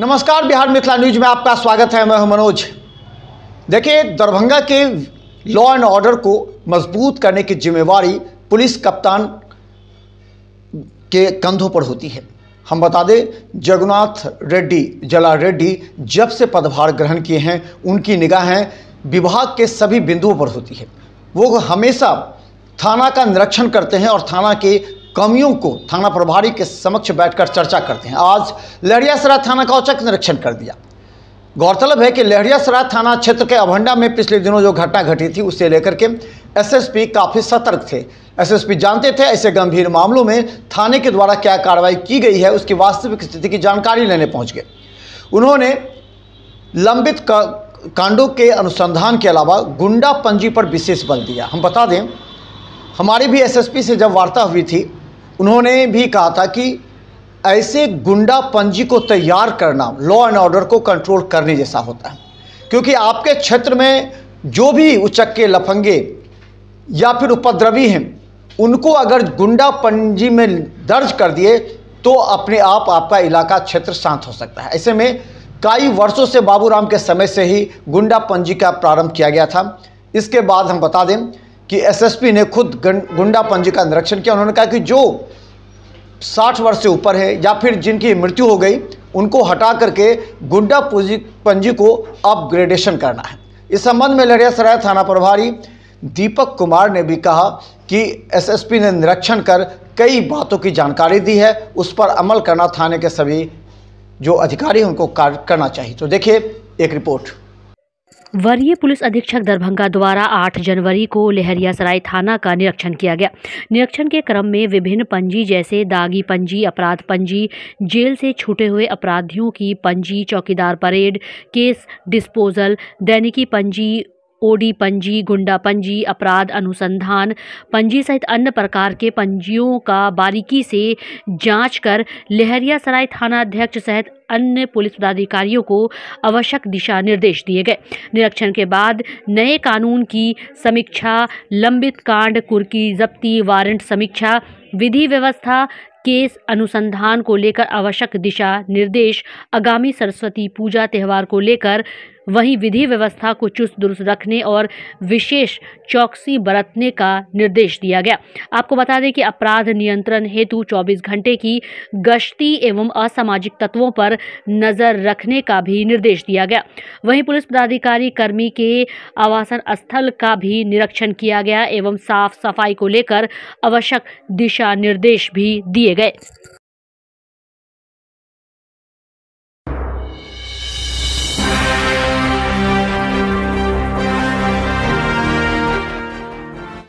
नमस्कार, बिहार मिथिला न्यूज में आपका स्वागत है। मैं हूं मनोज। देखिए, दरभंगा के लॉ एंड ऑर्डर को मजबूत करने की जिम्मेवारी पुलिस कप्तान के कंधों पर होती है। हम बता दें, जगन्नाथ रेड्डी जला रेड्डी जब से पदभार ग्रहण किए हैं, उनकी निगाहें विभाग के सभी बिंदुओं पर होती है। वो हमेशा थाना का निरीक्षण करते हैं और थाना के कमियों को थाना प्रभारी के समक्ष बैठकर चर्चा करते हैं। आज लहरियासराय थाना का औचक निरीक्षण कर दिया। गौरतलब है कि लहरियासराय थाना क्षेत्र के अभंडा में पिछले दिनों जो घटना घटी थी, उससे लेकर के एसएसपी काफ़ी सतर्क थे। एसएसपी जानते थे ऐसे गंभीर मामलों में थाने के द्वारा क्या कार्रवाई की गई है, उसकी वास्तविक स्थिति की जानकारी लेने पहुंच गए। उन्होंने लंबित कांडों के अनुसंधान के अलावा गुंडा पंजी पर विशेष बल दिया। हम बता दें, हमारी भी एसएसपी से जब वार्ता हुई थी, उन्होंने भी कहा था कि ऐसे गुंडा पंजी को तैयार करना लॉ एंड ऑर्डर को कंट्रोल करने जैसा होता है, क्योंकि आपके क्षेत्र में जो भी उचक्के लफंगे या फिर उपद्रवी हैं, उनको अगर गुंडा पंजी में दर्ज कर दिए तो अपने आप आपका इलाका क्षेत्र शांत हो सकता है। ऐसे में कई वर्षों से बाबूराम के समय से ही गुंडा पंजी का प्रारंभ किया गया था। इसके बाद हम बता दें कि एसएसपी ने खुद गुंडा पंजी का निरीक्षण किया। उन्होंने कहा कि जो 60 वर्ष से ऊपर है या फिर जिनकी मृत्यु हो गई, उनको हटा करके गुंडा पंजी को अपग्रेडेशन करना है। इस संबंध में लहरियासराय थाना प्रभारी दीपक कुमार ने भी कहा कि एसएसपी ने निरीक्षण कर कई बातों की जानकारी दी है, उस पर अमल करना थाने के सभी जो अधिकारी हैं उनको कार्य करना चाहिए। तो देखिए एक रिपोर्ट। वरीय पुलिस अधीक्षक दरभंगा द्वारा 8 जनवरी को लहरियासराय थाना का निरीक्षण किया गया। निरीक्षण के क्रम में विभिन्न पंजी जैसे दागी पंजी, अपराध पंजी, जेल से छूटे हुए अपराधियों की पंजी, चौकीदार परेड, केस डिस्पोजल, दैनिकी पंजी, ओडी पंजी, गुंडा पंजी, अपराध अनुसंधान पंजी सहित अन्य प्रकार के पंजियों का बारीकी से जांच कर लहरियासराय थाना अध्यक्ष सहित अन्य पुलिस पदाधिकारियों को आवश्यक दिशा निर्देश दिए गए। निरीक्षण के बाद नए कानून की समीक्षा, लंबित कांड, कुर्की जब्ती, वारंट समीक्षा, विधि व्यवस्था, केस अनुसंधान को लेकर आवश्यक दिशा निर्देश, आगामी सरस्वती पूजा त्यौहार को लेकर वहीं विधि व्यवस्था को चुस्त दुरुस्त रखने और विशेष चौकसी बरतने का निर्देश दिया गया। आपको बता दें कि अपराध नियंत्रण हेतु 24 घंटे की गश्ती एवं असामाजिक तत्वों पर नजर रखने का भी निर्देश दिया गया। वहीं पुलिस पदाधिकारी कर्मी के आवासन स्थल का भी निरीक्षण किया गया एवं साफ सफाई को लेकर आवश्यक दिशा निर्देश भी दिए गए।